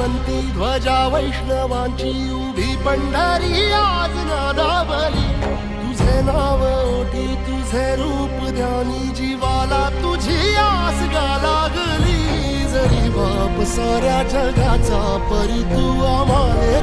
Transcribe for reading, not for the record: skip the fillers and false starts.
क्रांती ध्वजा वैष्णवांची उभी पंढरी आज नादावली. तुझे नाव ओटी तुझे रूप ध्यानी जीवाला तुझी आस गा लागली. जरी बाप साऱ्या जगाचा परी तू आम्हाले